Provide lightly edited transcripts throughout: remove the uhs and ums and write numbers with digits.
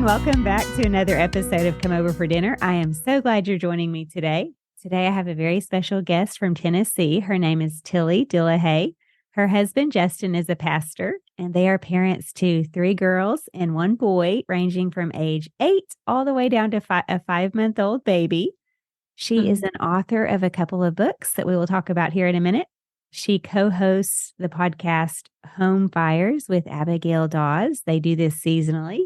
welcome back to another episode of Come Over for Dinner. I am so glad you're joining me today. Today, I have a very special guest from Tennessee. Her name is Tilly Dillahay. Her husband, Justin, is a pastor, and they are parents to 3 girls and 1 boy, ranging from age 8 all the way down to a 5-month-old baby. She is an author of a couple of books that we will talk about here in a minute. She co-hosts the podcast Home Fires with Abigail Dawes. They do this seasonally.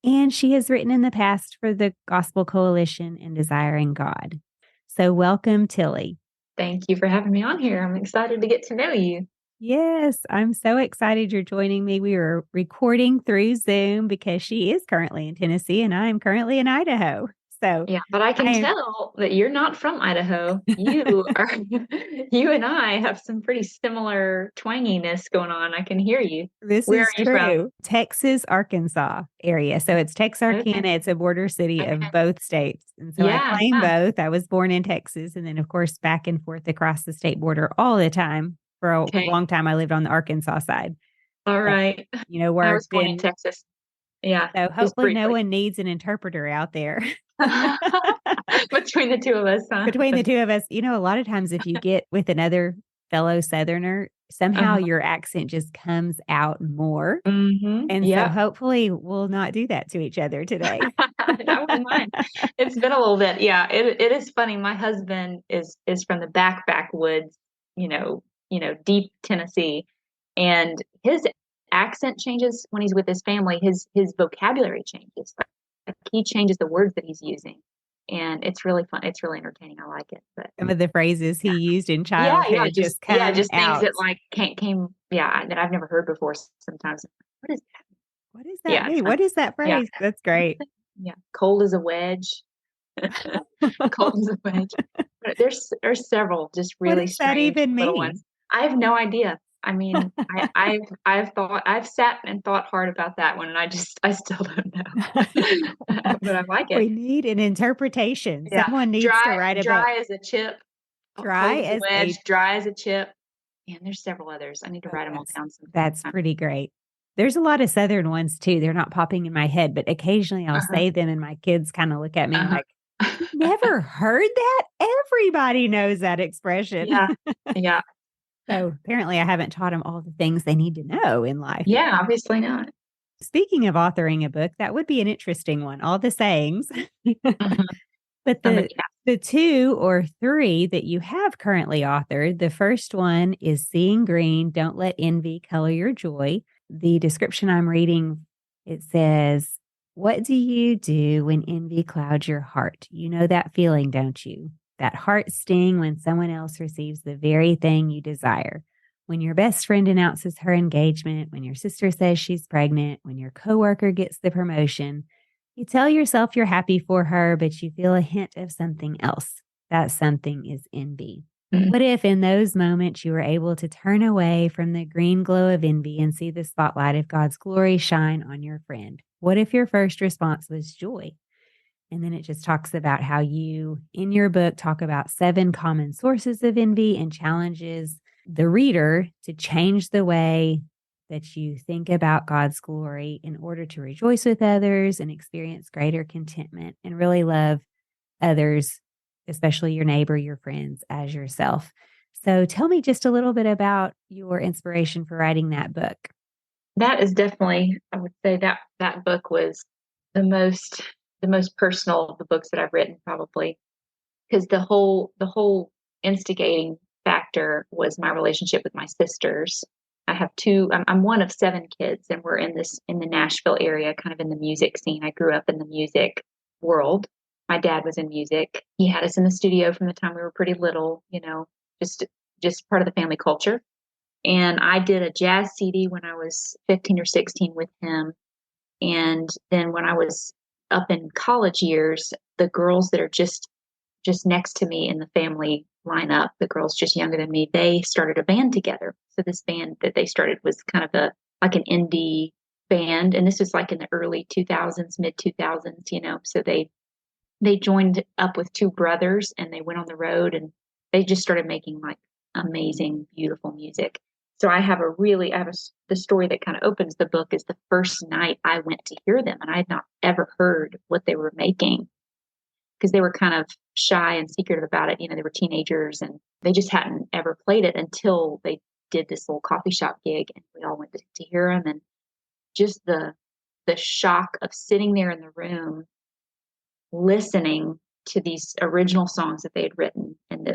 And she has written in the past for the Gospel Coalition and Desiring God. So welcome, Tilly. Thank you for having me on here. I'm excited to get to know you. Yes, I'm so excited you're joining me. We are recording through Zoom because she is currently in Tennessee and I am currently in Idaho. So yeah, but I can tell that you're not from Idaho. You are. You and I have some pretty similar twanginess going on. I can hear you. Where are you from? Texas, Arkansas area. So it's Texarkana. Okay. It's a border city of both states. And so I claim both. I was born in Texas and then, of course, back and forth across the state border all the time. For a long time, I lived on the Arkansas side. All right. Where I was born in Texas. Yeah. So hopefully no one needs an interpreter out there. Between the two of us, huh? Between the two of us, a lot of times if you get with another fellow Southerner, somehow your accent just comes out more. Mm-hmm. And so hopefully we'll not do that to each other today. I wouldn't mind. It's been a little bit. Yeah, it is funny. My husband is from the backwoods, deep Tennessee, and his accent changes when he's with his family. His vocabulary changes. Like he changes the words that he's using. And it's really fun. It's really entertaining. I like it. But some of the phrases he used in childhood just come out. Things that like came that I've never heard before. Sometimes, what is that? What does that mean? What is that phrase? Yeah. That's great. Yeah, cold as a wedge. Cold as a wedge. But there's several just really strange little ones. I have no idea. I mean, I've sat and thought hard about that one, and I still don't know. But I like it. We need an interpretation. Yeah. Someone needs to write a book. Dry as a chip. Dry as a wedge. Dry as a chip. And there's several others. I need to write them all down sometime. That's pretty great. There's a lot of Southern ones too. They're not popping in my head, but occasionally I'll say them, and my kids kind of look at me like, "Never heard that? Everybody knows that expression." Yeah. So apparently I haven't taught them all the things they need to know in life. Yeah, obviously not. Speaking of authoring a book, that would be an interesting one, all the sayings. But the 2 or 3 that you have currently authored, the first one is Seeing Green, Don't Let Envy Color Your Joy. The description I'm reading, it says, "What do you do when envy clouds your heart? You know that feeling, don't you? That heart sting when someone else receives the very thing you desire. When your best friend announces her engagement, when your sister says she's pregnant, when your coworker gets the promotion, you tell yourself you're happy for her, but you feel a hint of something else. That something is envy. Mm-hmm. What if in those moments you were able to turn away from the green glow of envy and see the spotlight of God's glory shine on your friend? What if your first response was joy?" And then it just talks about how you, in your book, talk about 7 common sources of envy and challenges the reader to change the way that you think about God's glory in order to rejoice with others and experience greater contentment and really love others, especially your neighbor, your friends, as yourself. So tell me just a little bit about your inspiration for writing that book. That is definitely, I would say that book was the most personal of the books that I've written, probably, because the whole instigating factor was my relationship with my sisters. I have 2. I'm one of 7 kids, and we're in the Nashville area, kind of in the music scene. I grew up in the music world. My dad was in music. He had us in the studio from the time we were pretty little, just part of the family culture. And I did a jazz CD when I was 15 or 16 with him. And then when I was up in college years, the girls that are just next to me in the family lineup, the girls just younger than me, they started a band together. So this band that they started was kind of like an indie band. And this was like in the early 2000s, mid 2000s, so they joined up with 2 brothers and they went on the road and they just started making like amazing, beautiful music. So the story that kind of opens the book is the first night I went to hear them, and I had not ever heard what they were making because they were kind of shy and secretive about it. They were teenagers and they just hadn't ever played it until they did this little coffee shop gig, and we all went to hear them. And just the shock of sitting there in the room listening to these original songs that they had written, and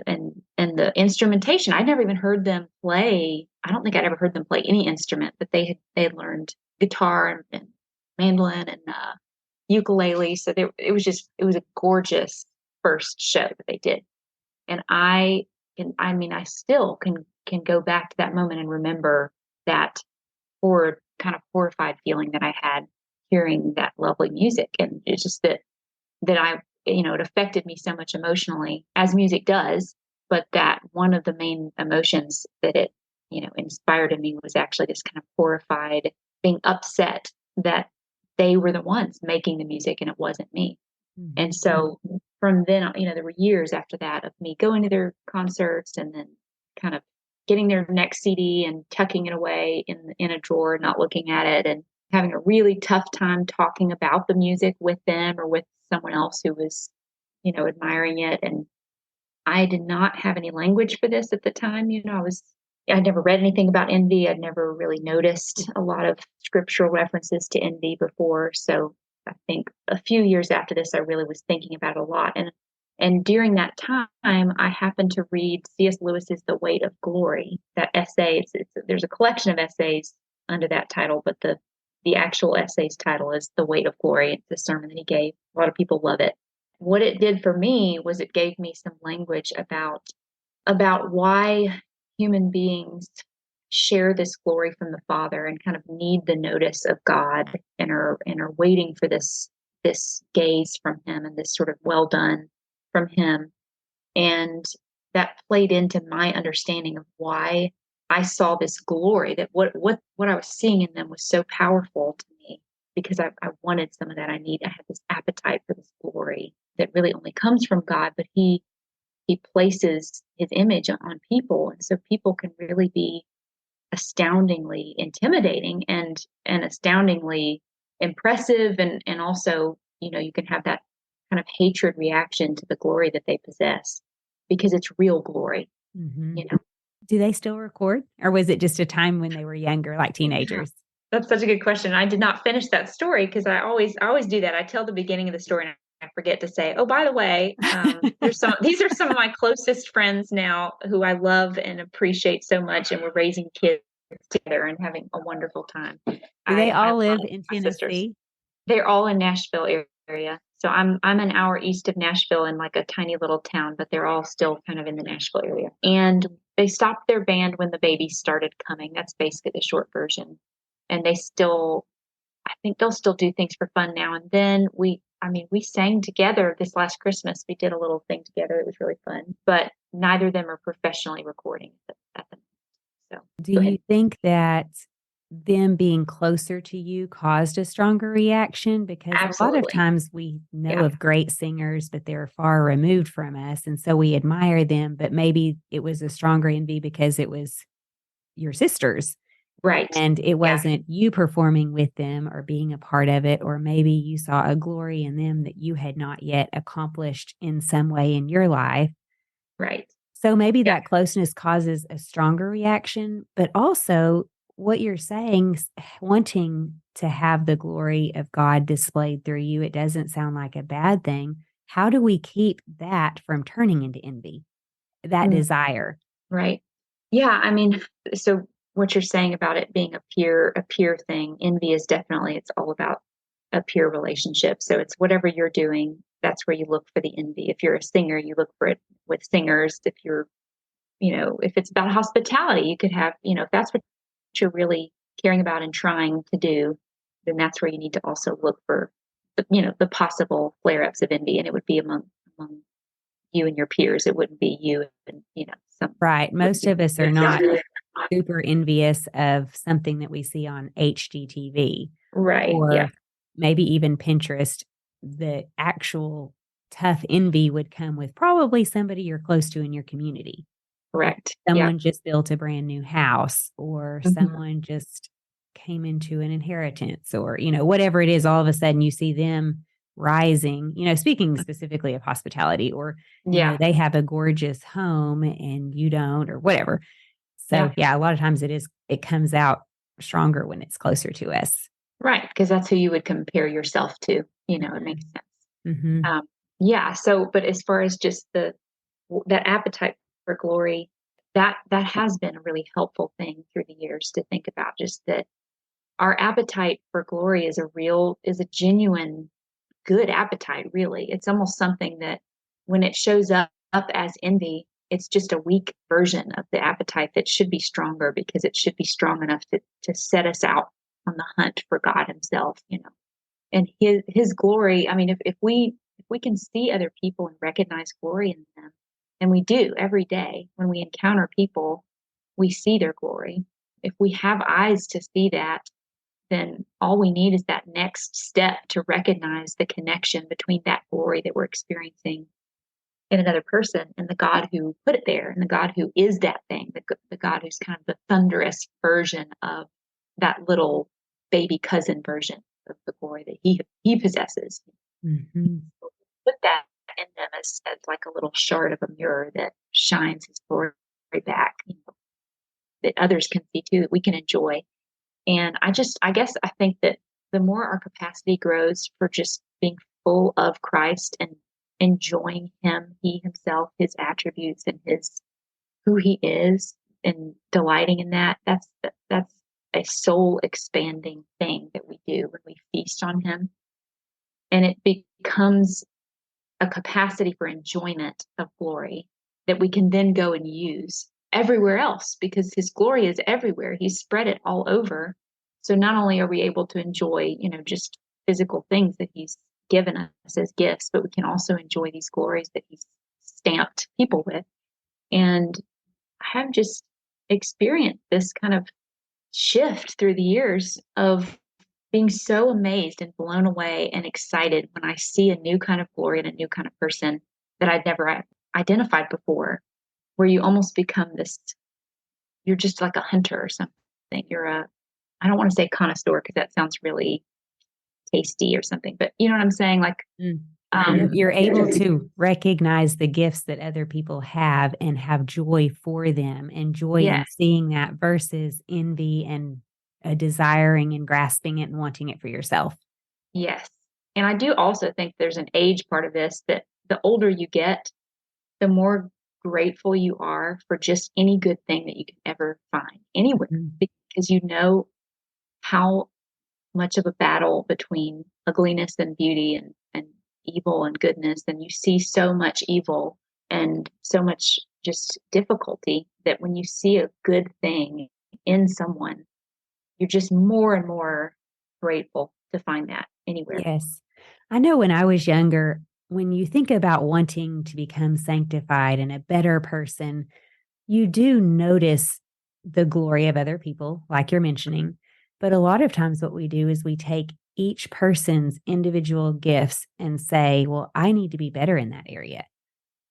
the instrumentation. I'd never even heard them play. I don't think I'd ever heard them play any instrument, but they had learned guitar and mandolin and ukulele. So it was a gorgeous first show that they did. And I still can go back to that moment and remember that kind of horrified feeling that I had hearing that lovely music. And it's just that it affected me so much emotionally, as music does, but that one of the main emotions that it, inspired in me was actually this kind of horrified, being upset that they were the ones making the music and it wasn't me. Mm-hmm. And so from then, there were years after that of me going to their concerts and then kind of getting their next CD and tucking it away in a drawer, not looking at it, and having a really tough time talking about the music with them or with someone else who was, admiring it. And I did not have any language for this at the time. I'd never read anything about envy. I'd never really noticed a lot of scriptural references to envy before. So I think a few years after this, I really was thinking about it a lot. And during that time, I happened to read C.S. Lewis's The Weight of Glory, that essay. There's a collection of essays under that title, but the actual essay's title is The Weight of Glory. It's a sermon that he gave. A lot of people love it. What it did for me was it gave me some language about why human beings share this glory from the Father and kind of need the notice of God and are waiting for this gaze from him and this sort of well done from him. And that played into my understanding of why I saw this glory, that what I was seeing in them was so powerful to me, because I wanted some of that. I had this appetite for this glory that really only comes from God, but he places his image on people. And so people can really be astoundingly intimidating and astoundingly impressive. And also, you can have that kind of hatred reaction to the glory that they possess because it's real glory. Mm-hmm. Do they still record, or was it just a time when they were younger, like teenagers? That's such a good question. I did not finish that story because I always do that. I tell the beginning of the story and I forget to say, oh, by the way, these are some of my closest friends now who I love and appreciate so much, and we're raising kids together and having a wonderful time. Do they all live in Tennessee? They're all in Nashville area. So I'm an hour east of Nashville in like a tiny little town, but they're all still kind of in the Nashville area. And they stopped their band when the babies started coming. That's basically the short version. And I think they'll still do things for fun now and then. We sang together this last Christmas. We did a little thing together. It was really fun, but neither of them are professionally recording at the moment. So do you think that them being closer to you caused a stronger reaction? Because Absolutely. A lot of times we know of great singers, but they're far removed from us. And so we admire them, but maybe it was a stronger envy because it was your sisters. Right. And it wasn't you performing with them or being a part of it, or maybe you saw a glory in them that you had not yet accomplished in some way in your life. Right. So maybe that closeness causes a stronger reaction, but also what you're saying, wanting to have the glory of God displayed through you, it doesn't sound like a bad thing. How do we keep that from turning into envy, that desire? Right. Yeah. So what you're saying about it being a peer thing, envy is definitely, it's all about a peer relationship. So it's whatever you're doing, that's where you look for the envy. If you're a singer, you look for it with singers. If you're, if it's about hospitality, you could have, if that's what you're really caring about and trying to do, then that's where you need to also look for the possible flare-ups of envy. And it would be among you and your peers. It wouldn't be you and, some. Right. Most of us are not super envious of something that we see on HGTV. Right. Or maybe even Pinterest. The actual tough envy would come with probably somebody you're close to in your community. Correct. Yeah. Someone just built a brand new house, or Mhm. someone just came into an inheritance, or, whatever it is, all of a sudden you see them rising, speaking specifically of hospitality, or, Yeah. they have a gorgeous home and you don't, or whatever. So Yeah. yeah, a lot of times it comes out stronger when it's closer to us. Right. Because that's who you would compare yourself to. It makes sense. Mm-hmm. Um, yeah. So, but as far as just that appetite for glory, that has been a really helpful thing through the years to think about. Just that our appetite for glory is a genuine good appetite. Really, it's almost something that when it shows up as envy, it's just a weak version of the appetite that should be stronger, because it should be strong enough to set us out on the hunt for God Himself. And His glory. I mean, if we can see other people and recognize glory in them, and we do every day when we encounter people, we see their glory. If we have eyes to see that, then all we need is that next step to recognize the connection between that glory that we're experiencing in another person and the God who put it there, and the God who is that thing, the God who's kind of the thunderous version of that little baby cousin version of the glory that he possesses. Mm-hmm. Put that in them as like a little shard of a mirror that shines His glory back, that others can see too, that we can enjoy. And I guess I think that the more our capacity grows for just being full of Christ and enjoying Him, He Himself, His attributes, and who He is, and delighting in that's a soul expanding thing that we do when we feast on Him. And it becomes a capacity for enjoyment of glory that we can then go and use everywhere else, because His glory is everywhere. He's spread it all over. So not only are we able to enjoy, just physical things that He's given us as gifts, but we can also enjoy these glories that He's stamped people with. And I have just experienced this kind of shift through the years of being so amazed and blown away and excited when I see a new kind of glory and a new kind of person that I'd never identified before, where you almost become you're just like a hunter or something. I don't want to say connoisseur because that sounds really tasty or something, but you know what I'm saying? Like, Mm. um, You're able to recognize the gifts that other people have and have joy for them, and joy yeah, in seeing that, versus envy and desiring and grasping it and wanting it for yourself. yes. And I do also think there's an age part of this, that the older you get, the more grateful you are for just any good thing that you can ever find anywhere, Mhm. because you know how much of a battle between ugliness and beauty, and evil and goodness. And you see so much evil and so much just difficulty, that when you see a good thing in someone, you're just more and more grateful to find that anywhere. Yes. I know when I was younger, when you think about wanting to become sanctified and a better person, you do notice the glory of other people, like you're mentioning. But a lot of times, what we do is we take each person's individual gifts and say, well, I need to be better in that area.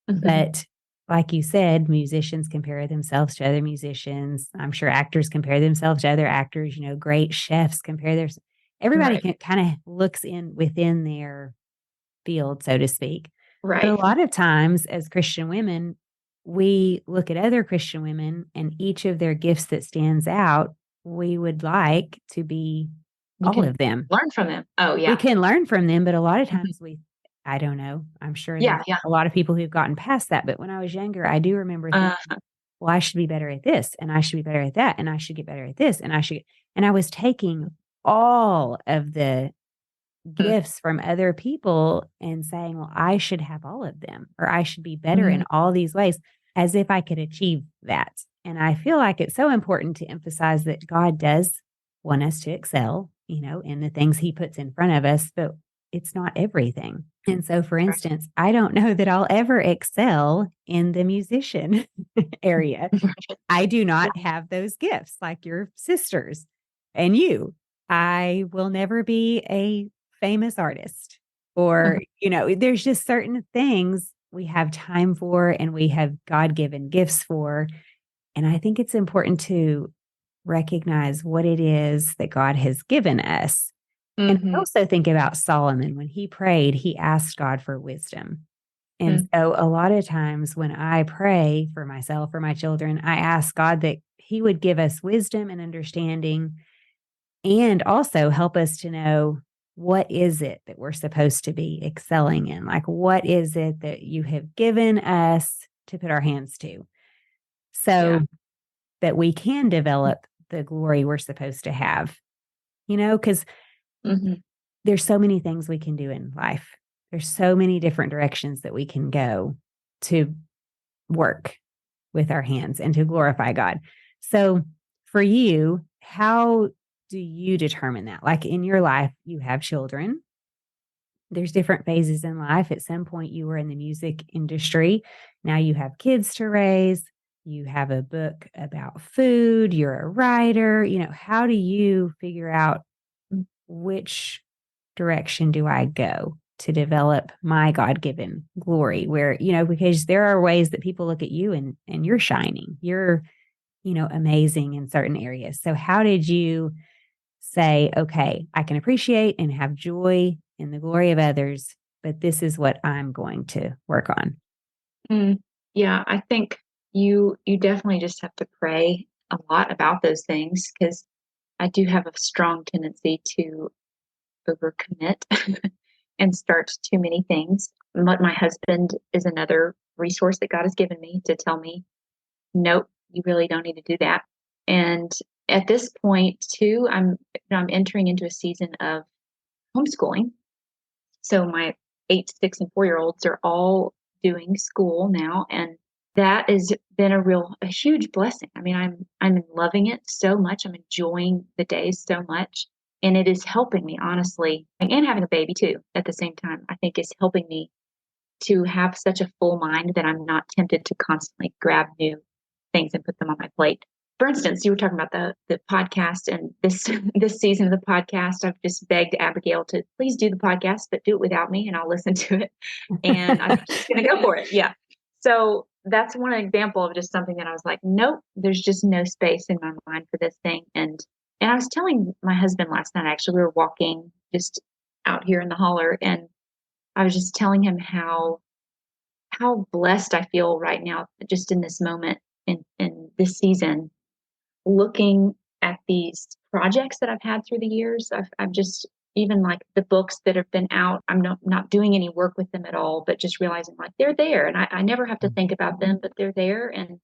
But like you said, musicians compare themselves to other musicians. I'm sure actors compare themselves to other actors. Great chefs compare their. Everybody Right. can kind of looks in within their field, so to speak. But a Right. lot of times, as Christian women, we look at other Christian women, and each of their gifts that stands out, we would like to be You all can of them. learn from them. Oh, We yeah. can learn from them, but a lot of Mhm. times I don't know. I'm sure Yeah. there's Yeah. a lot of people who've gotten past that. But when I was younger, I do remember Uh, thinking, well, I should be better at this, and I should be better at that, and I should get better at this, and I was taking all of the gifts from other people and saying, well, I should have all of them, or I should be better in mhm. all these ways, as if I could achieve that. And I feel like it's so important to emphasize that God does want us to excel, in the things He puts in front of us, but it's not everything. And so, for Right. instance, I don't know that I'll ever excel in the musician area. I do Yeah. not have those gifts like your sisters and you. I will never be a famous artist, or, there's just certain things we have time for and we have God-given gifts for. And I think it's important to recognize what it is that God has given us. And I Mm-hmm. also think about Solomon. When he prayed, he asked God for wisdom. And Mm-hmm. so a lot of times when I pray for myself or my children, I ask God that he would give us wisdom and understanding and also help us to know what is it that we're supposed to be excelling in? Like, what is it that you have given us to put our hands to Yeah. so that we can develop the glory we're supposed to have, because Mm-hmm. there's so many things we can do in life. There's so many different directions that we can go to work with our hands and to glorify God. So for you, how do you determine that? Like in your life, you have children. There's different phases in life. At some point, you were in the music industry. Now you have kids to raise. You have a book about food. You're a writer. How do you figure out which direction do I go to develop my God given glory? Where, because there are ways that people look at you and you're shining. You're, amazing in certain areas. So, how did you say, okay, I can appreciate and have joy in the glory of others, but this is what I'm going to work on? Mm. Yeah, I think you definitely just have to pray a lot about those things because I do have a strong tendency to overcommit and start too many things. But my husband is another resource that God has given me to tell me, nope, you really don't need to do that. And at this point, too, I'm entering into a season of homeschooling. So my 8, 6, and 4 year olds are all doing school now, and that has been a huge blessing. I mean, I'm loving it so much. I'm enjoying the days so much, and it is helping me honestly. And having a baby too at the same time, I think is helping me to have such a full mind that I'm not tempted to constantly grab new things and put them on my plate. For instance, you were talking about the podcast and this this season of the podcast. I've just begged Abigail to please do the podcast, but do it without me, and I'll listen to it. And I think she's going to go for it. Yeah. So that's one example of just something that I was like, nope, there's just no space in my mind for this thing. And I was telling my husband last night. Actually, we were walking just out here in the holler, and I was just telling him how blessed I feel right now, just in this moment in this season, looking at these projects that I've had through the years. I've just even like the books that have been out, I'm not doing any work with them at all, but just realizing like they're there and I never have to think about them, but they're there. And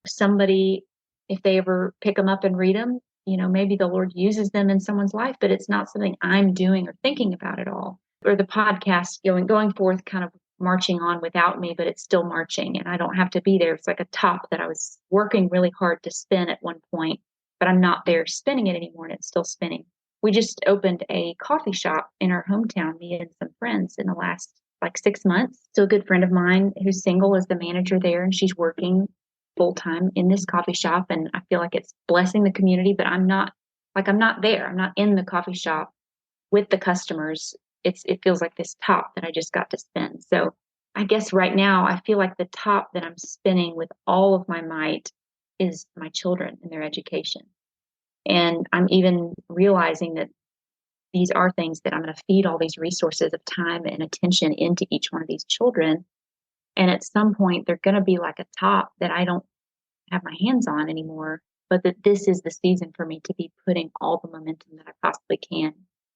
somebody, if they ever pick them up and read them, maybe the Lord uses them in someone's life, but it's not something I'm doing or thinking about at all. Or the podcast going forth kind of marching on without me, but it's still marching and I don't have to be there. It's like a top that I was working really hard to spin at one point, but I'm not there spinning it anymore and it's still spinning. We just opened a coffee shop in our hometown, me and some friends, in the last like 6 months. So a good friend of mine who's single is the manager there and she's working full time in this coffee shop. And I feel like it's blessing the community, but I'm not there. I'm not in the coffee shop with the customers. It feels like this top that I just got to spin. So I guess right now I feel like the top that I'm spinning with all of my might is my children and their education. And I'm even realizing that these are things that I'm going to feed all these resources of time and attention into each one of these children. And at some point, they're going to be like a top that I don't have my hands on anymore, but that this is the season for me to be putting all the momentum that I possibly can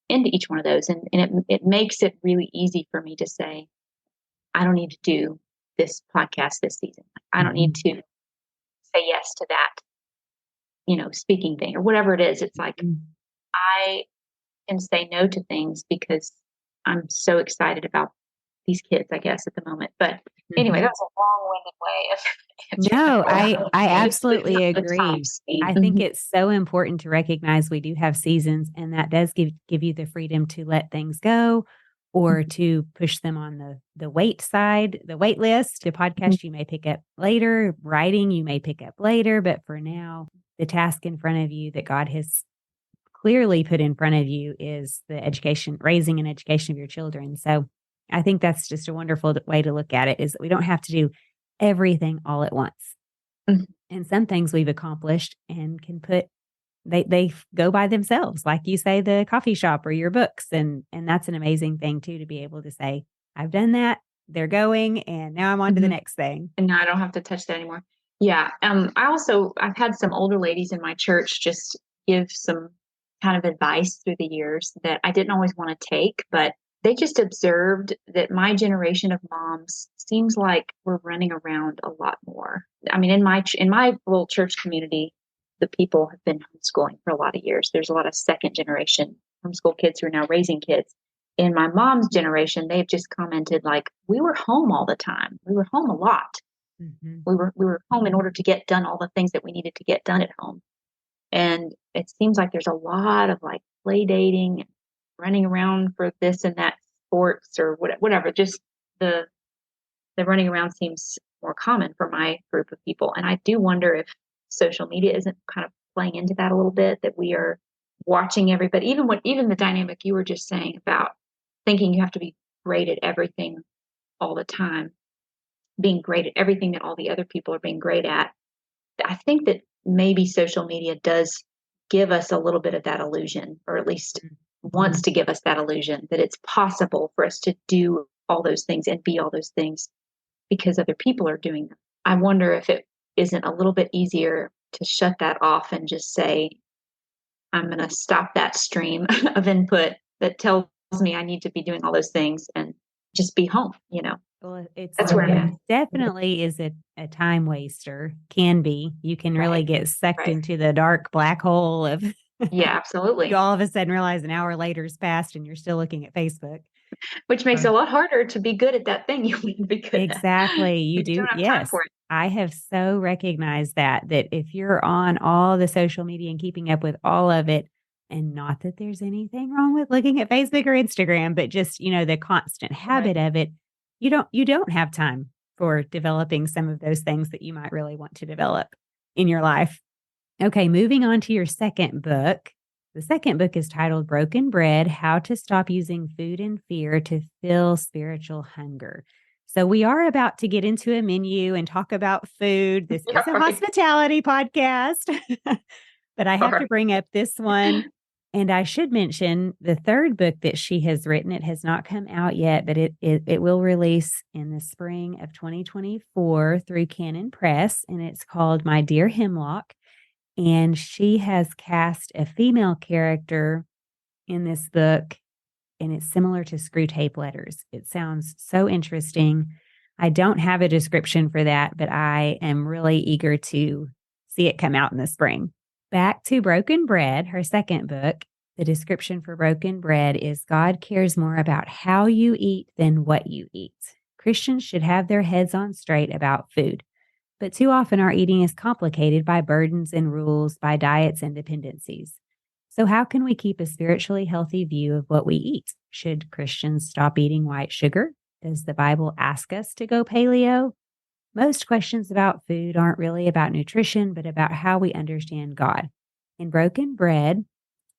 into each one of those. And it makes it really easy for me to say, I don't need to do this podcast this season. I don't need to say yes to that, speaking thing or whatever it is. It's like I can say no to things because I'm so excited about these kids, I guess, at the moment. But anyway, that's a long-winded way of answering No, that I question. It's absolutely not the top agree. speed. I think it's so important to recognize we do have seasons, and that does give you the freedom to let things go or to push them on the wait side, the wait list. The podcast you may pick up later, writing you may pick up later, but for now, the task in front of you that God has clearly put in front of you is the education, raising and education of your children. So I think that's just a wonderful way to look at it, is that we don't have to do everything all at once. Mhm. And some things we've accomplished and can put they go by themselves, like you say, the coffee shop or your books, and that's an amazing thing too, to be able to say, I've done that, they're going, and now I'm on to the Mhm. next thing. And now I don't have to touch that anymore. Yeah. I've had some older ladies in my church just give some kind of advice through the years that I didn't always want to take, but they just observed that my generation of moms seems like we're running around a lot more. I mean, in my little church community, the people have been homeschooling for a lot of years. There's a lot of second generation homeschool kids who are now raising kids. In my mom's generation, they've just commented like, we were home all the time. We were home a lot. Mhm. We were home in order to get done all the things that we needed to get done at home. And it seems like there's a lot of like play dating and running around for this and that sports or whatever. Just the the running around seems more common for my group of people. And I do wonder if social media isn't kind of playing into that a little bit, that we are watching everybody, even the dynamic you were just saying about thinking you have to be great at everything all the time, being great at everything that all the other people are being great at. I think that maybe social media does give us a little bit of that illusion, or at least wants to give us that illusion that it's possible for us to do all those things and be all those things because other people are doing them. I wonder if it isn't a little bit easier to shut that off and just say, I'm going to stop that stream of input that tells me I need to be doing all those things and just be home, you know. Well, That's where I'm it at. definitely is a time waster, can be. You can really Right. get sucked Right. into the dark black hole of Yeah, you absolutely. all of a sudden realize an hour later has passed and you're still looking at Facebook. Which makes it a lot harder to be good at that thing you want to be good at Exactly. You because you do. don't have time Yes. for it. I have so recognized that if you're on all the social media and keeping up with all of it, and not that there's anything wrong with looking at Facebook or Instagram, but just, the constant Right. habit of it, you don't have time for developing some of those things that you might really want to develop in your life. Okay, moving on to your second book. The second book is titled Broken Bread: How to Stop Using Food and Fear to Fill Spiritual Hunger. So, we are about to get into a menu and talk about food. This Yeah, is a right. hospitality podcast, but I have to Sorry. bring up this one. And I should mention the third book that she has written. It has not come out yet, but it will release in the spring of 2024 through Canon Press. And it's called My Dear Hemlock. And she has cast a female character in this book, and it's similar to Screw Tape Letters. It sounds so interesting. I don't have a description for that, but I am really eager to see it come out in the spring. Back to Broken Bread, her second book. The description for Broken Bread is: God cares more about how you eat than what you eat. Christians should have their heads on straight about food. But too often our eating is complicated by burdens and rules, by diets and dependencies. So, how can we keep a spiritually healthy view of what we eat? Should Christians stop eating white sugar? Does the Bible ask us to go paleo? Most questions about food aren't really about nutrition, but about how we understand God. In Broken Bread,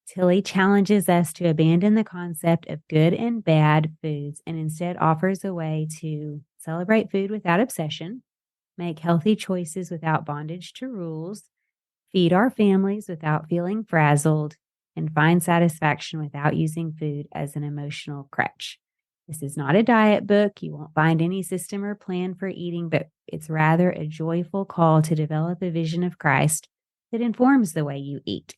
Tilly challenges us to abandon the concept of good and bad foods and instead offers a way to celebrate food without obsession, make healthy choices without bondage to rules, feed our families without feeling frazzled, and find satisfaction without using food as an emotional crutch. This is not a diet book. You won't find any system or plan for eating, but it's rather a joyful call to develop a vision of Christ that informs the way you eat.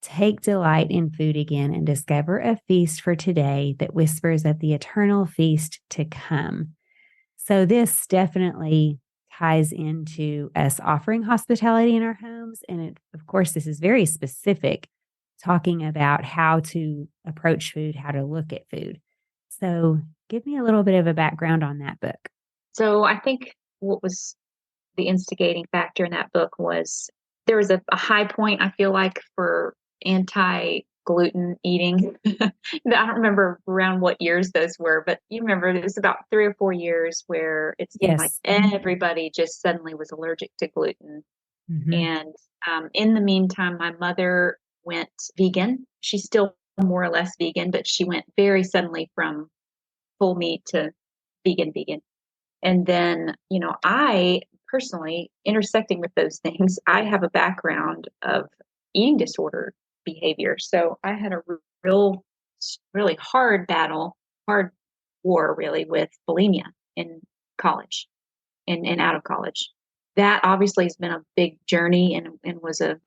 Take delight in food again and discover a feast for today that whispers of the eternal feast to come. So, this definitely ties into us offering hospitality in our homes. And of course, this is very specific, talking about how to approach food, how to look at food. So, give me a little bit of a background on that book. So I think what was the instigating factor in that book was there was a high point, I feel like, for anti gluten eating. I don't remember around what years those were, but you remember it was about 3 or 4 years where it seemed like Yes. everybody just suddenly was allergic to gluten. Hmm. And in the meantime, my mother went vegan. She's still more or less vegan, but she went very suddenly from full meat to vegan. And then, I personally, intersecting with those things, I have a background of eating disorder behavior. So I had a real, really hard war really with bulimia in college and out of college. That obviously has been a big journey and was a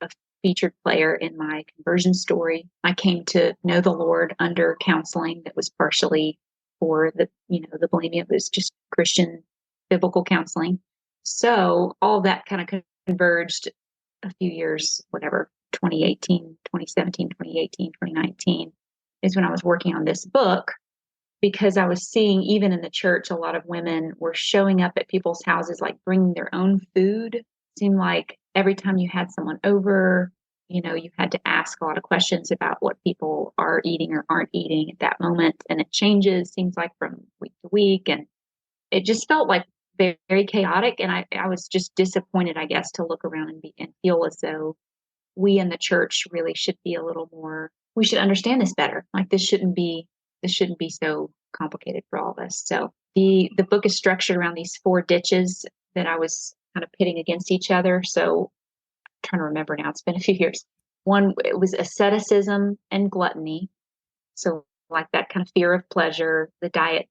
featured player in my conversion story. I came to know the Lord under counseling that was partially for the bulimia. It was just Christian biblical counseling. So all of that kind of converged a few years, whatever, 2018, 2017, 2018, 2019 is when I was working on this book, because I was seeing even in the church, a lot of women were showing up at people's houses, like bringing their own food. It seemed like every time you had someone over, you had to ask a lot of questions about what people are eating or aren't eating at that moment. And it changes, seems like from week to week. And it just felt like very, very chaotic. And I was just disappointed, I guess, to look around and feel as though we in the church really should be a little more, we should understand this better. Like this shouldn't be so complicated for all of us. So the book is structured around these 4 ditches that I was kind of pitting against each other. So I'm trying to remember now, it's been a few years. One, it was asceticism and gluttony. So like that kind of fear of pleasure, the diet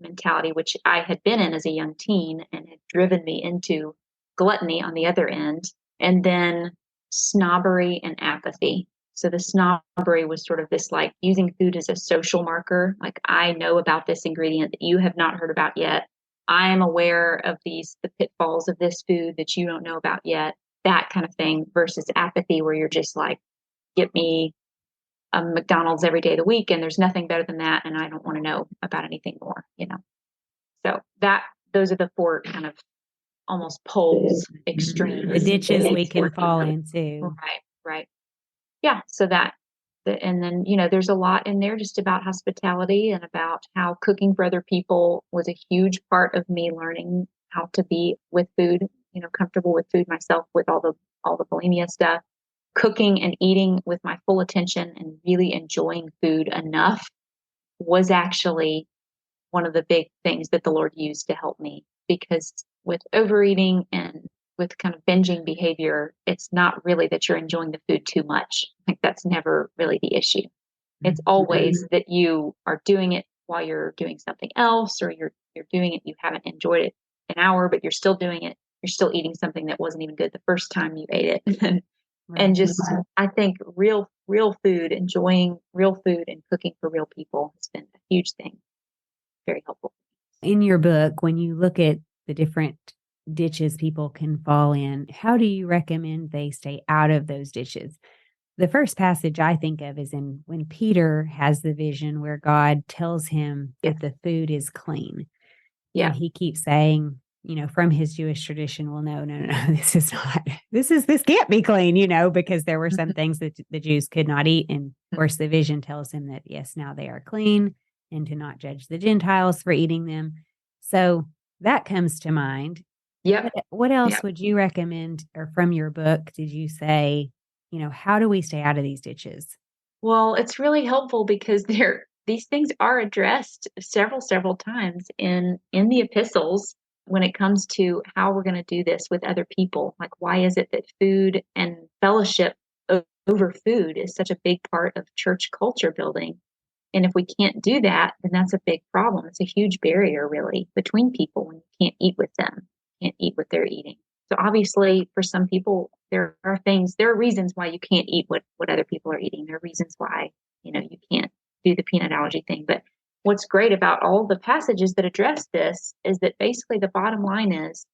mentality, which I had been in as a young teen and had driven me into gluttony on the other end. And then snobbery and apathy. So the snobbery was sort of this like using food as a social marker. Like, I know about this ingredient that you have not heard about yet. I am aware of the pitfalls of this food that you don't know about yet. That kind of thing, versus apathy, where you're just like, get me a McDonald's every day of the week, and there's nothing better than that, and I don't want to know about anything more. So those are the 4 kind of almost poles, extremes. The ditches we can fall into. Right, right. Yeah. So and then, there's a lot in there just about hospitality and about how cooking for other people was a huge part of me learning how to be with food, comfortable with food myself, with all the bulimia stuff. Cooking and eating with my full attention and really enjoying food enough was actually one of the big things that the Lord used to help me, because with overeating and with kind of binging behavior, it's not really that you're enjoying the food too much. Like, that's never really the issue. It's always that you are doing it while you're doing something else, or you're doing it, you haven't enjoyed it an hour, but you're still doing it. You're still eating something that wasn't even good the first time you ate it. And just, I think real food, enjoying real food and cooking for real people has been a huge thing. Very helpful. In your book, when you look at the different ditches people can fall in, how do you recommend they stay out of those ditches? The first passage I think of is when Peter has the vision where God tells him that the food is clean. Yeah. And he keeps saying, from his Jewish tradition, well, no, this is not, this can't be clean, because there were some things that the Jews could not eat. And of course, the vision tells him that, yes, now they are clean, and to not judge the Gentiles for eating them. So that comes to mind. Yeah. What else would you recommend, or from your book, did you say, how do we stay out of these ditches? Well, it's really helpful because these things are addressed several times in the epistles when it comes to how we're going to do this with other people. Like, why is it that food and fellowship over food is such a big part of church culture building? And if we can't do that, then that's a big problem. It's a huge barrier, really, between people when you can't eat with them, can't eat what they're eating. So obviously, for some people, there are reasons why you can't eat what other people are eating. There are reasons why, you can't do the peanut allergy thing. But what's great about all the passages that address this is that basically the bottom line is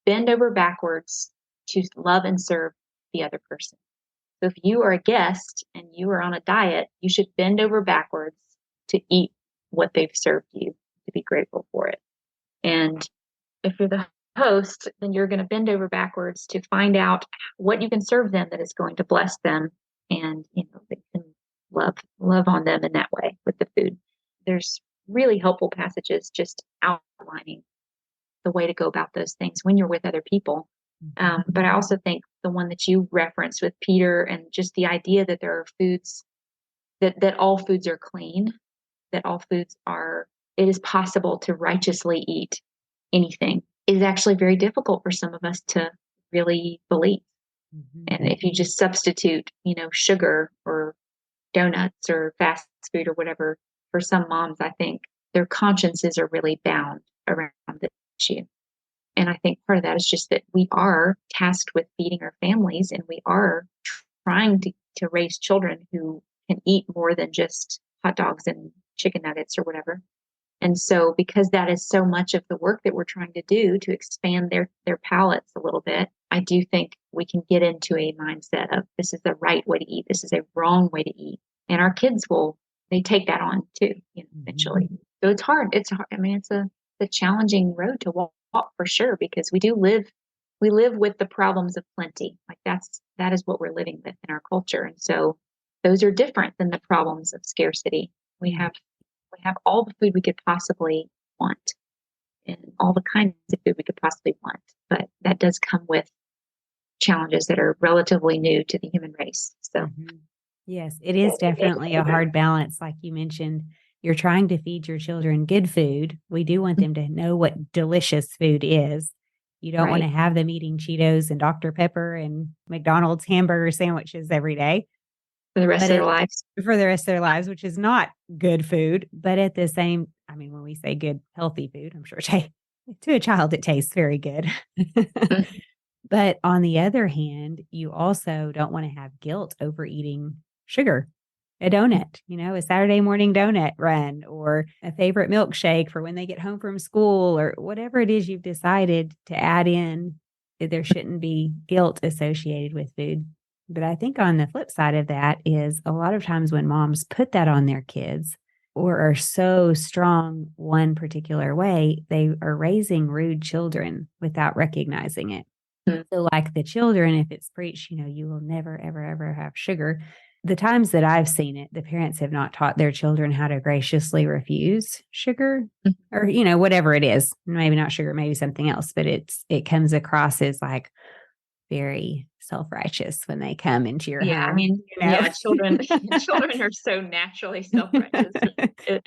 bend over backwards to love and serve the other person. So if you are a guest and you are on a diet, you should bend over backwards to eat what they've served you, to be grateful for it. And if you're the host, then you're going to bend over backwards to find out what you can serve them that is going to bless them, and they can love on them in that way with the food. There's really helpful passages just outlining the way to go about those things when you're with other people. But I also think the one that you referenced with Peter, and just the idea that there are foods that all foods are clean, that all foods are it is possible to righteously eat anything is actually very difficult for some of us to really believe. Mm-hmm. And if you just substitute, sugar or donuts or fast food or whatever, for some moms, I think their consciences are really bound around the issue. And I think part of that is just that we are tasked with feeding our families, and we are trying to raise children who can eat more than just hot dogs and chicken nuggets or whatever. And so because that is so much of the work that we're trying to do to expand their palates a little bit, I do think we can get into a mindset of this is the right way to eat, this is a wrong way to eat. And our kids they take that on too, eventually. So it's hard. It's hard. I mean, it's a challenging road to walk for sure, because we live with the problems of plenty. Like that is what we're living with in our culture. And so those are different than the problems of scarcity. We have all the food we could possibly want and all the kinds of food we could possibly want. But that does come with challenges that are relatively new to the human race. So, yes, it is definitely a hard balance. Like you mentioned, you're trying to feed your children good food. We do want them to know what delicious food is. You don't want to have them eating Cheetos and Dr. Pepper and McDonald's hamburger sandwiches every day. For the rest of their lives. For the rest of their lives, which is not good food. But at the same, I mean, when we say good, healthy food, I'm sure to a child, it tastes very good. But on the other hand, you also don't want to have guilt over eating sugar, a donut, a Saturday morning donut run, or a favorite milkshake for when they get home from school, or whatever it is you've decided to add in. There shouldn't be guilt associated with food. But I think on the flip side of that is a lot of times when moms put that on their kids or are so strong one particular way, they are raising rude children without recognizing it. So like the children, if it's preached, you will never, ever, ever have sugar. The times that I've seen it, the parents have not taught their children how to graciously refuse sugar or, whatever it is. Maybe not sugar, maybe something else, but it comes across as like very self-righteous when they come into your home. I mean, children are so naturally self-righteous.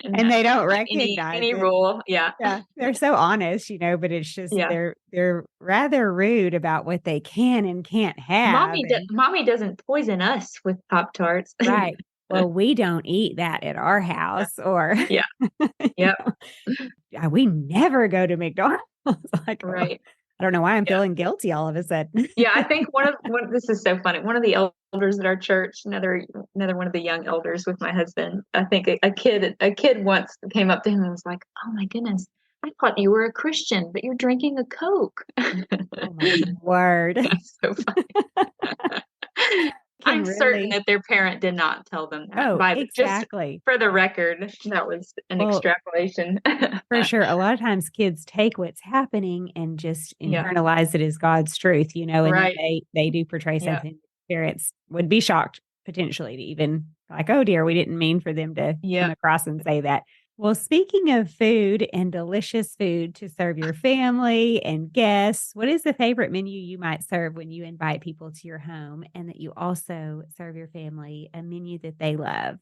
And they don't recognize any it. rule. Yeah. Yeah. They're so honest, but it's just they're rather rude about what they can and can't have. Mommy doesn't poison us with Pop-Tarts. Right. Well, we don't eat that at our house or we never go to McDonald's. Like, right. I don't know why I'm feeling guilty all of a sudden. I think this is so funny. One of the elders at our church, another one of the young elders with my husband, I think a kid once came up to him and was like, "Oh my goodness, I thought you were a Christian, but you're drinking a Coke." Oh my word. That's so funny. I'm certain that their parent did not tell them that. Oh, exactly. Just for the record, that was an extrapolation. For sure. A lot of times kids take what's happening and just internalize it as God's truth, and then they do portray something parents would be shocked potentially to even like, oh dear, we didn't mean for them to come across and say that. Well, speaking of food and delicious food to serve your family and guests, what is the favorite menu you might serve when you invite people to your home and that you also serve your family a menu that they love?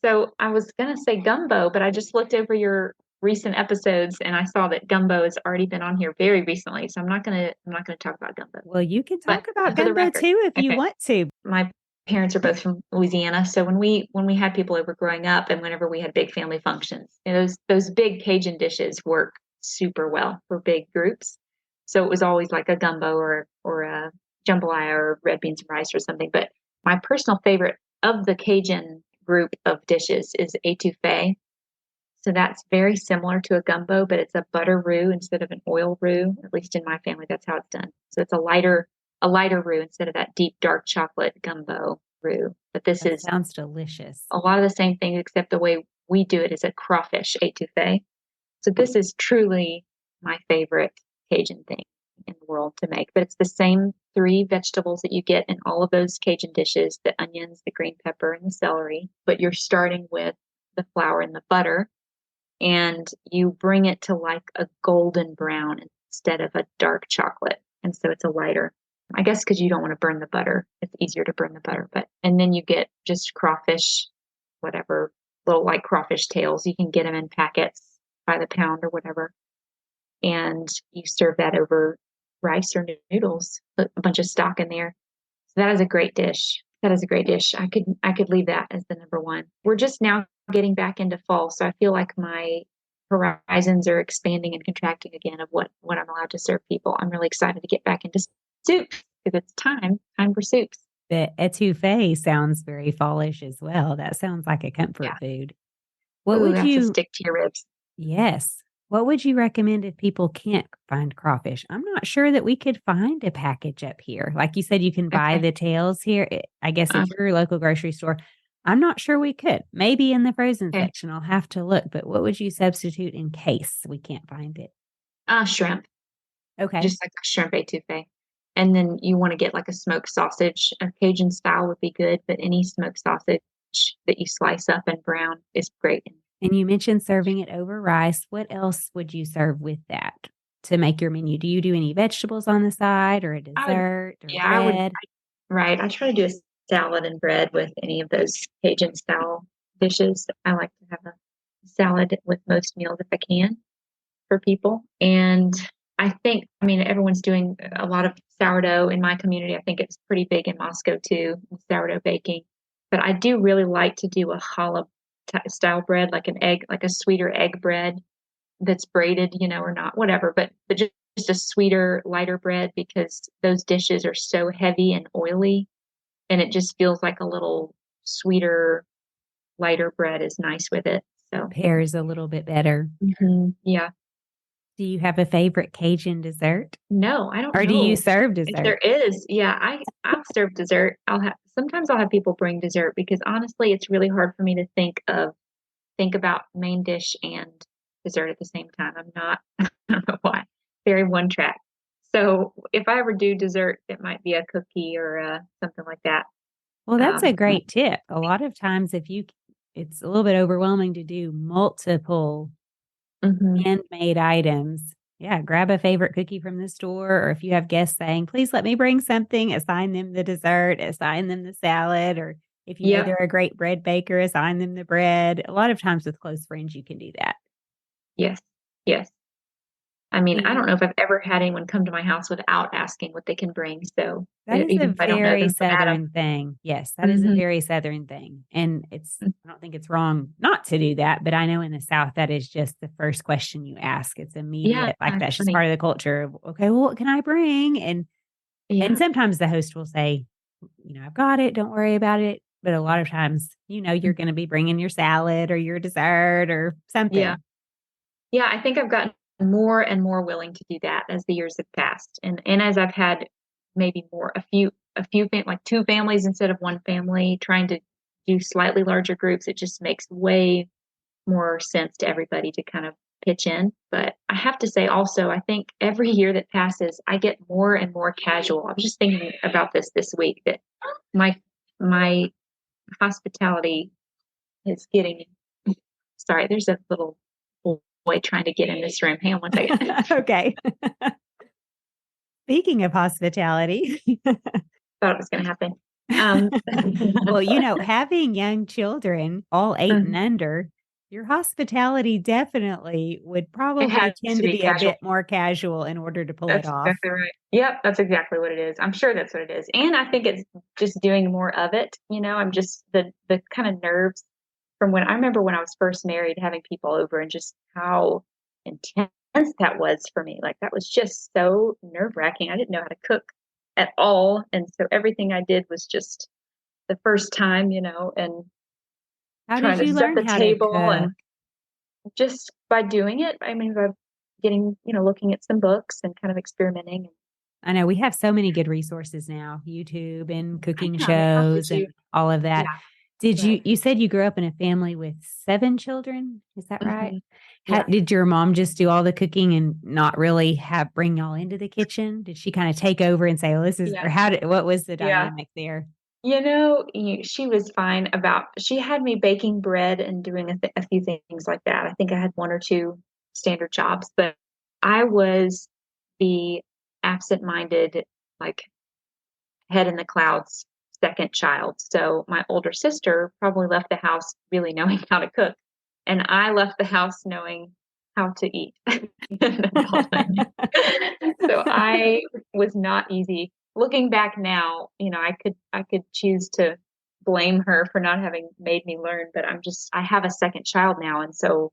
So I was going to say gumbo, but I just looked over your recent episodes and I saw that gumbo has already been on here very recently. So I'm not going to talk about gumbo. Well, you can talk about gumbo too if you want to. My parents are both from Louisiana, so when we had people over growing up, and whenever we had big family functions, those big Cajun dishes work super well for big groups. So it was always like a gumbo or a jambalaya or red beans and rice or something. But my personal favorite of the Cajun group of dishes is Etouffe. So that's very similar to a gumbo, but it's a butter roux instead of an oil roux. At least in my family, that's how it's done. So it's a lighter roux instead of that deep dark chocolate gumbo roux. But this sounds delicious. A lot of the same things, except the way we do it is a crawfish Etouffe. So this is truly my favorite Cajun thing in the world to make. But it's the same 3 vegetables that you get in all of those Cajun dishes, the onions, the green pepper, and the celery. But you're starting with the flour and the butter, and you bring it to like a golden brown instead of a dark chocolate. And so it's a lighter, I guess, because you don't want to burn the butter. It's easier to burn the butter. And then you get just crawfish, whatever, little like crawfish tails. You can get them in packets. by the pound or whatever. And you serve that over rice or noodles, put a bunch of stock in there. So that is a great dish. That is a great dish. I could leave that as the number one. We're just now getting back into fall, so I feel like my horizons are expanding and contracting again of what I'm allowed to serve people. I'm really excited to get back into soups because it's time for soups. The etouffee sounds very fallish as well. That sounds like a comfort Yeah. food. What Ooh, would that's a you, stick to your ribs. yes, what would you recommend if people can't find crawfish? I'm not sure that we could find a package up here. Like you said, you can buy Okay. the tails here, I guess Um, at your local grocery store. I'm not sure we could. Maybe in the frozen okay. section, I'll have to look, but what would you substitute in case we can't find it? Shrimp, Okay. just like a shrimp etouffee. And then you want to get like a smoked sausage. A Cajun style would be good, but any smoked sausage that you slice up and brown is great. And you mentioned serving it over rice. What else would you serve with that to make your menu? Do you do any vegetables on the side or a I would, dessert or yeah, I would, bread? right. I try to do a salad and bread with any of those Cajun style dishes. I like to have a salad with most meals if I can for people. And I think, I mean, everyone's doing a lot of sourdough in my community. I think it's pretty big in Moscow too, sourdough baking. But I do really like to do a challah style bread, like an egg, like a sweeter egg bread that's braided, or not, whatever, but just a sweeter, lighter bread because those dishes are so heavy and oily, and it just feels like a little sweeter, lighter bread is nice with it. So, Pairs a little bit better. yeah. Do you have a favorite Cajun dessert? No, I don't Or do you know serve if there dessert? is. Yeah, I'll serve dessert. Sometimes I'll have people bring dessert because honestly, it's really hard for me to think about main dish and dessert at the same time. I'm not, I don't know why, very one track. So if I ever do dessert, it might be a cookie or something like that. Well, that's a Um, great tip. A lot of times, it's a little bit overwhelming to do multiple mhm. handmade items. Yeah, grab a favorite cookie from the store, or if you have guests saying, please let me bring something, assign them the dessert, assign them the salad, or if you know Yep. they're a great bread baker, assign them the bread. A lot of times with close friends, you can do that. Yes. Yes. I mean, I And don't know if I've ever had anyone come to my house without asking what they can bring. So that is a even if I don't know very them from Adam. Southern thing. Yes, that is a Hmm. very Southern thing. And I don't think it's wrong not to do that, but I know in the South, that is just the first question you ask. It's Yeah, immediate, like it's that's just funny. part of the culture. Okay, well, what can I bring? And Yeah. sometimes the host will say, I've got it, don't worry about it. But a lot of times, you're going to be bringing your salad or your dessert or Yeah. something. Yeah, I think I've gotten more and more willing to do that as the years have passed. And as I've had maybe like two families instead of one family, trying to do slightly larger groups, it just makes way more sense to everybody to kind of pitch in. But I have to say also, I think every year that passes, I get more and more casual. I was just thinking about this week that my my hospitality is getting, sorry, there's a little boy trying to get in this room. Hang on one second. Okay. Speaking of hospitality, Thought it was going to happen. Um, well, having young children, all eight and under, your hospitality definitely would it probably has tend to to be be a casual. bit more casual in order to pull it That's off. exactly right. Yep, that's exactly what it is. I'm sure that's what it is. And I think it's just doing more of it. I'm just the kind of nerves from when I remember when I was first married, having people over and just how intense that was for me. Like that was just so nerve-wracking. I didn't know how to cook at all. And so everything I did was just the first time, and How trying did to you set learn the how to table cook? and just by doing it. I mean, by getting, looking at some books and kind of experimenting. I know we have so many good resources now, YouTube and I cooking know. How could shows and you? all of Yeah, that. Did but you said you grew up in a family with seven children? Is that right? mhm, yeah, Did your mom just do all the cooking and not really have bring y'all into the kitchen? Did she kind of take over and say, "Well, this is," yeah, or what was the yeah. dynamic there? She was fine about. She had me baking bread and doing a few things like that. I think I had one or two standard jobs, but I was the absent-minded, like head in the clouds second child. So my older sister probably left the house really knowing how to cook. And I left the house knowing how to eat. That's all I knew. So I was not easy. Looking back now, I could choose to blame her for not having made me learn, but I have a second child now, and so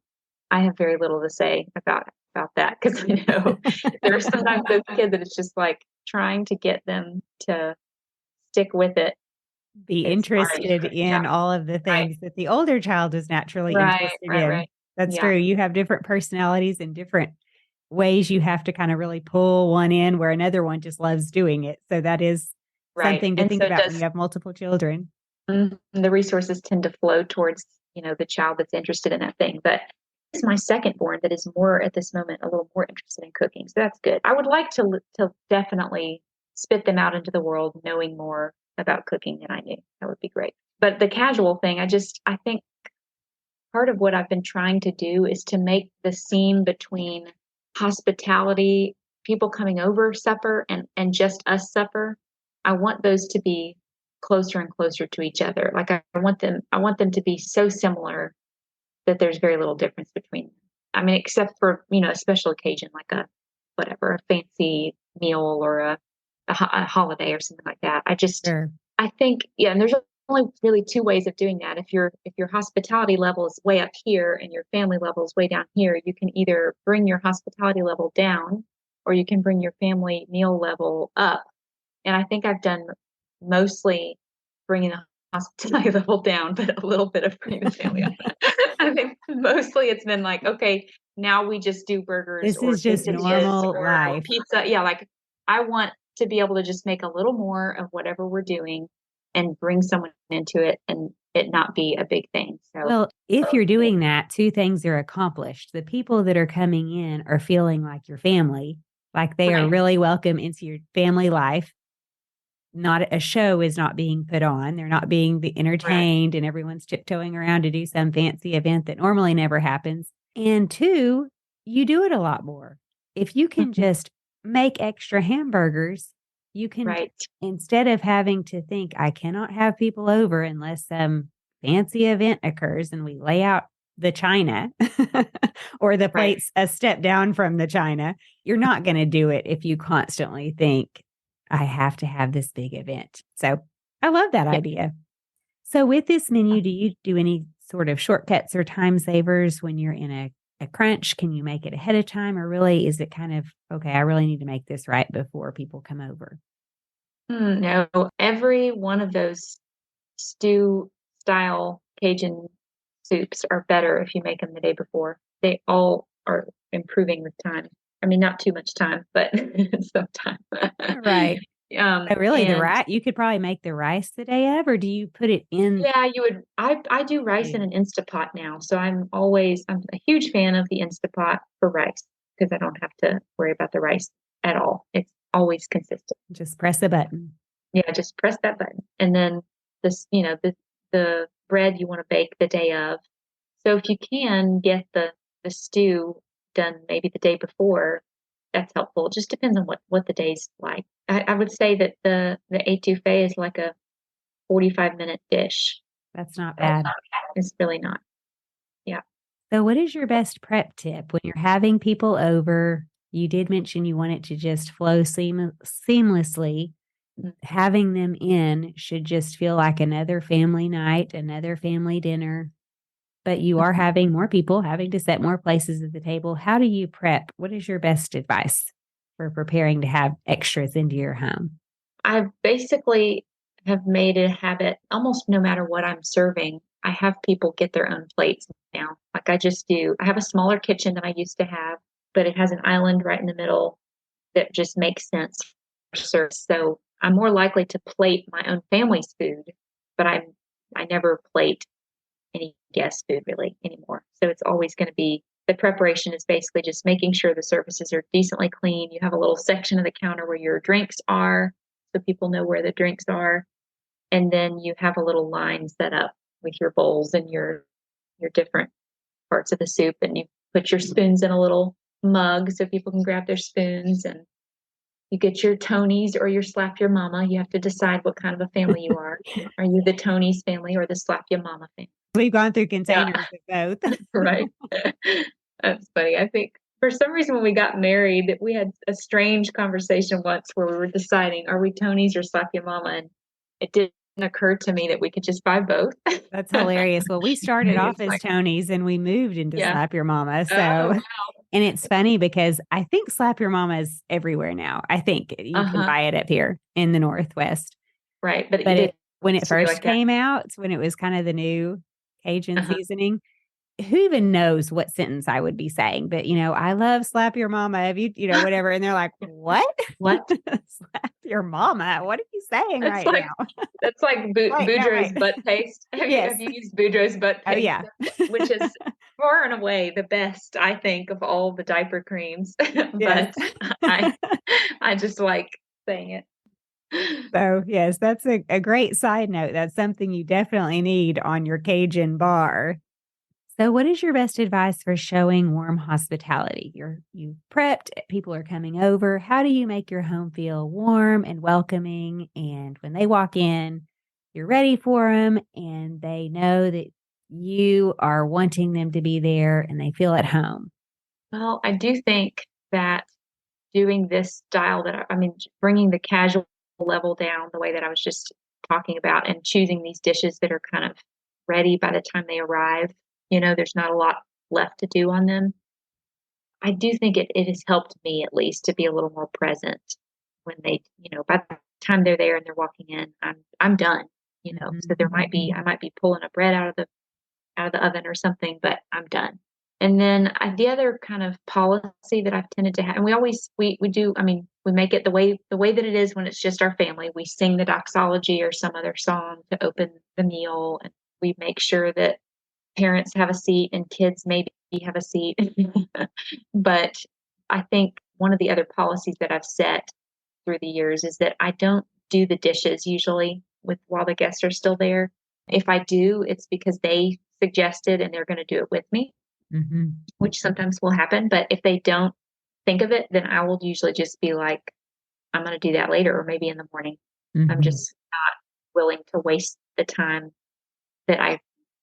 I have very little to say about that because I know there are sometimes those kids that it's just like trying to get them to stick with it Be is hard. interested Yeah. in all of the Right. things that the older child is naturally Right. interested Right. in. Right. That's Yeah. true. You have different personalities and different ways you have to kind of really pull one in where another one just loves doing it. So that is Right. something to And think so it about when you does. have multiple children. The resources tend to flow towards, the child that's interested in that thing. But it's my second born that is more at this moment a little more interested in cooking. So that's good. I would like to definitely spit them out into the world knowing more about cooking than I knew. That would be great. But the casual thing, I think part of what I've been trying to do is to make the seam between hospitality, people coming over supper and just us supper. I want those to be closer and closer to each other. Like I want them to be so similar that there's very little difference between them. I mean, except for, a special occasion like a fancy meal or a holiday or something like that. Sure. I think, yeah, and there's only really two ways of doing that. If your hospitality level is way up here and your family level is way down here, you can either bring your hospitality level down or you can bring your family meal level up. And I think I've done mostly bringing the hospitality level down, but a little bit of bringing the family up. I think mostly it's been like, okay, now we just do burgers This or is just quesadillas normal or life. pizza. Yeah, like I want to be able to just make a little more of whatever we're doing and bring someone into it and it not be a big thing. So, Well, if you're doing that, two things are accomplished. The people that are coming in are feeling like your family, like they are right, really welcome into your family life. Not a show is not being put on. They're not being right. entertained and everyone's tiptoeing around to do some fancy event that normally never happens. And two, you do it a lot more. If you can Mhm. just make extra hamburgers, you can, Right, instead of having to think, I cannot have people over unless some fancy event occurs and we lay out the china or the right. plates a step down from the china, you're not going to do it if you constantly think, I have to have this big event. So I love that Yeah. idea. So with this menu, do you do any sort of shortcuts or time savers when you're in a crunch? Can you make it ahead of time, or really is it kind of, okay, I really need to make this right before people come over? No, every one of those stew style Cajun soups are better if you make them the day before. They all are improving with time. I mean, not too much time, but some time. Right. So really the And rice, you could probably make the rice the day of, or do you put it in yeah, I do rice in stew? an Instapot now. So I'm a huge fan of the Instapot for rice because I don't have to worry about the rice at all. It's always consistent. Just press a button. Yeah, just press that button. And then the bread you want to bake the day of. So if you can get the stew done maybe the day before, that's helpful. It just depends on what the day's like. I would say that the étouffée is like a 45-minute dish. That's not But bad. it's really not. Yeah. So, what is your best prep tip when you're having people over? You did mention you want it to just flow seamlessly. Mm. Having them in should just feel like another family night, another family dinner, but you are having more people, having to set more places at the table. How do you prep? What is your best advice for preparing to have extras into your home? I basically have made it a habit almost no matter what I'm serving. I have people get their own plates now. Like I just do. I have a smaller kitchen than I used to have, but it has an island right in the middle that just makes sense for service. So I'm more likely to plate my own family's food, but I never plate any guest food really anymore. So it's always going to be the preparation is basically just making sure the surfaces are decently clean. You have a little section of the counter where your drinks are, so people know where the drinks are. And then you have a little line set up with your bowls and your different parts of the soup, and you put your spoons in a little mug so people can grab their spoons, and you get your Tonys or your Slap Your Mama. You have to decide what kind of a family you are. Are you the Tony's family or the Slap Your Mama family? We've gone through Yeah, containers of both. right. That's funny. I think for some reason when we got married, we had a strange conversation once where we were deciding, are we Tony's or Slap Your Mama? And it didn't occur to me that we could just buy both. That's hilarious. Well, we started off It's as like, Tony's and we moved into yeah. Slap Your Mama. Oh, So, and it's funny because I think Slap Your Mama is everywhere now. I think you can uh-huh. buy it up here in the Northwest. Right. But But it when it used to be first like that. came out, when it was kind of the new Cajun Uh-huh. seasoning, who even knows what sentence I would be saying? But I love slap your mama. Have you, whatever. And they're like, what? What? Slap your mama. What are you saying That's right like now? that's like Wait, no, Boudreaux's wait. butt paste. Yes. Have you used Boudreaux's butt Oh paste? yeah. Which is far and away the best, I think, of all the diaper creams. Yes. But I I just like saying it. So yes, that's a great side note. That's something you definitely need on your Cajun bar. So, what is your best advice for showing warm hospitality? You've prepped, people are coming over. How do you make your home feel warm and welcoming? And when they walk in, you're ready for them and they know that you are wanting them to be there and they feel at home. Well, I do think that doing this style I mean, bringing the casual level down the way that I was just talking about and choosing these dishes that are kind of ready by the time they arrive. There's not a lot left to do on them. I do think it has helped me at least to be a little more present when by the time they're there and they're walking in, I'm done. So Mhm. I might be pulling a bread out of the oven or something, but I'm done. And then the other kind of policy that I've tended to have, and we do, I mean, we make it the way that it is when it's just our family. We sing the doxology or some other song to open the meal, and we make sure that parents have a seat and kids maybe have a seat. But I think one of the other policies that I've set through the years is that I don't do the dishes usually with while the guests are still there. If I do, it's because they suggested and they're going to do it with me, Mhm. which sometimes will happen. But if they don't think of it, then I will usually just be like, I'm going to do that later or maybe in the morning. I'm Mhm. just not willing to waste the time that I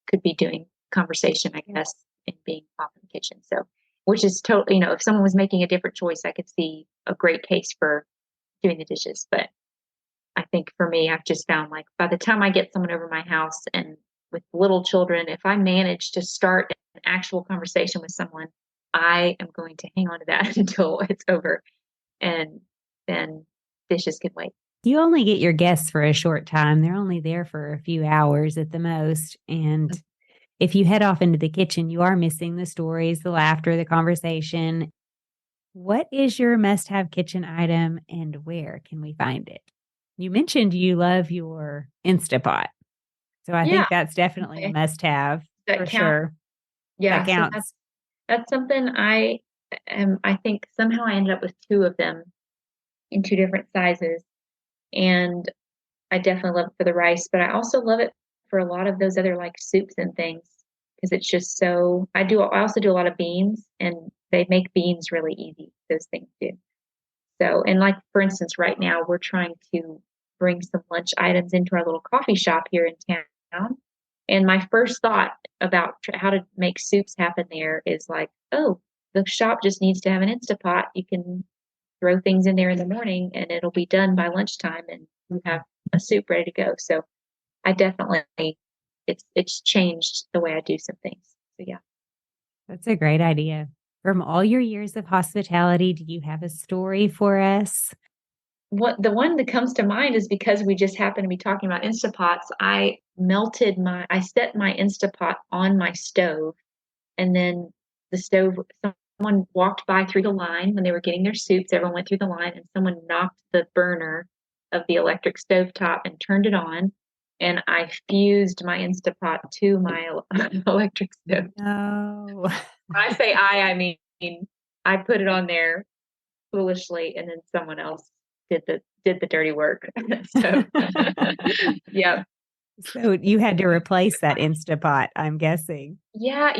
could be doing conversation, I guess, and being off in the kitchen. So, which is totally, if someone was making a different choice, I could see a great case for doing the dishes. But I think for me, I've just found like by the time I get someone over my house and with little children, if I manage to start an actual conversation with someone, I am going to hang on to that until it's over. And then dishes can wait. You only get your guests for a short time. They're only there for a few hours at the most. And if you head off into the kitchen, you are missing the stories, the laughter, the conversation. What is your must have kitchen item and where can we find it? You mentioned you love your Instapot. So I Yeah. think that's definitely a Okay. must have That for count. sure. That Yeah. So counts. that's something I think somehow I ended up with two of them in two different sizes. And I definitely love it for the rice, but I also love it for a lot of those other like soups and things because it's just so I also do a lot of beans and they make beans really easy, those things do. So, and like for instance, right now we're trying to bring some lunch items into our little coffee shop here in town. And my first thought about how to make soups happen there is like, oh, the shop just needs to have an Instapot. You can throw things in there in the morning and it'll be done by lunchtime and you have a soup ready to go. So I definitely it's changed the way I do some things. So yeah. That's a great idea. From all your years of hospitality, do you have a story for us? What the one that comes to mind is because we just happened to be talking about Instapots, I set my Instapot on my stove and then the stove someone walked by through the line when they were getting their soups, everyone went through the line and someone knocked the burner of the electric stove top and turned it on and I fused my Instapot to my electric stove. No. When I say I mean I put it on there foolishly and then someone else did the dirty work. So yeah. So you had to replace that Instapot, I'm guessing. Yeah,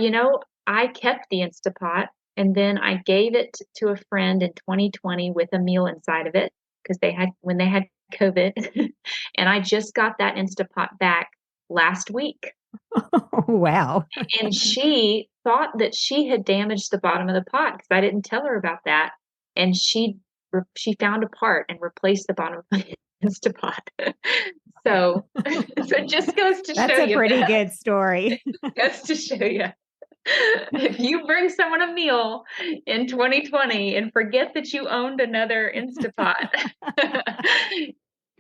I kept the Instapot and then I gave it to a friend in 2020 with a meal inside of it because when they had COVID. And I just got that Instapot back last week. Oh, wow. And she thought that she had damaged the bottom of the pot because I didn't tell her about that. And she found a part and replaced the bottom of my Instapot. So it just goes to That's show a you pretty that. good story. Goes to show you. If you bring someone a meal in 2020 and forget that you owned another Instapot,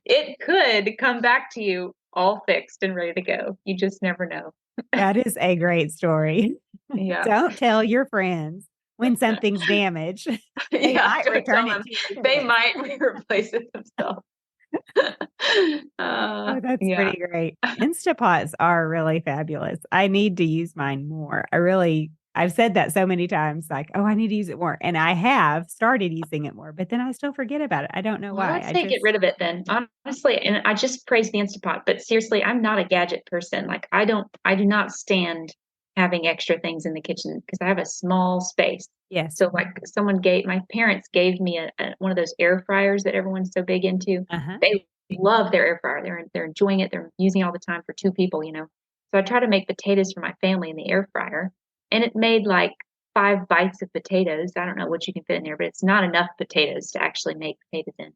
it could come back to you all fixed and ready to go. You just never know. That is a great story. Yeah. Don't tell your friends when something's damaged. They Yeah, might don't return tell it them. to you. They might replace it themselves. Oh, that's Yeah. pretty great. Instapots are really fabulous. I need to use mine more. I've said that so many times, like, oh, I need to use it more. And I have started using it more, but then I still forget about it. I don't know Well, why. let's say get rid of it then. Honestly, and I just praise the Instapot, but seriously, I'm not a gadget person. Like I do not stand having extra things in the kitchen because I have a small space. Yes. So like my parents gave me one of those air fryers that everyone's so big into. Uh-huh. They love their air fryer. They're enjoying it. They're using it all the time for two people, you know. So I try to make potatoes for my family in the air fryer, and it made like 5 bites of potatoes. I don't know what you can fit in there, but it's not enough potatoes to actually make potatoes in.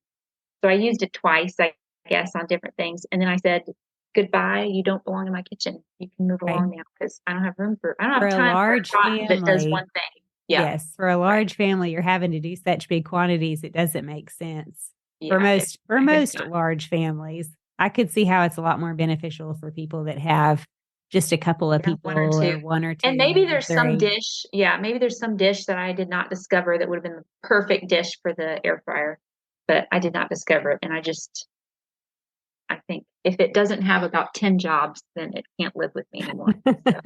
So I used it twice, I guess, on different things. And then I said, goodbye, you don't belong in my kitchen. You can move Right. along now because I don't For have a time for a large pot that does family, one thing. Yeah. yes, for a Right. large family, you're having to do such big quantities, it doesn't make sense. Yeah. For It's most not. large families, I could see how it's a lot more beneficial for people that have just a couple of Yeah, people one or two. or one or two, And maybe maybe there's some three. dish. Yeah, maybe there's some dish that I did not discover that would have been the perfect dish for the air fryer, but I did not discover it. And I think if it doesn't have about 10 jobs, then it can't live with me anymore. So.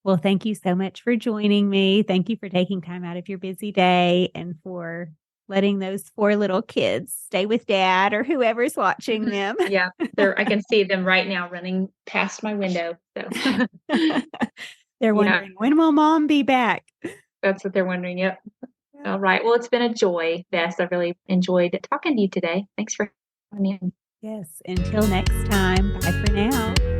Well, thank you so much for joining me. Thank you for taking time out of your busy day and for letting those 4 little kids stay with dad or whoever's watching them. Yeah, I can see them right now running past my window. So They're yeah, wondering, when will mom be back? that's what they're wondering. Yep. All right. Well, it's been a joy, Bess. I really enjoyed talking to you today. Thanks for having me. Yes. Until next time. Bye for now.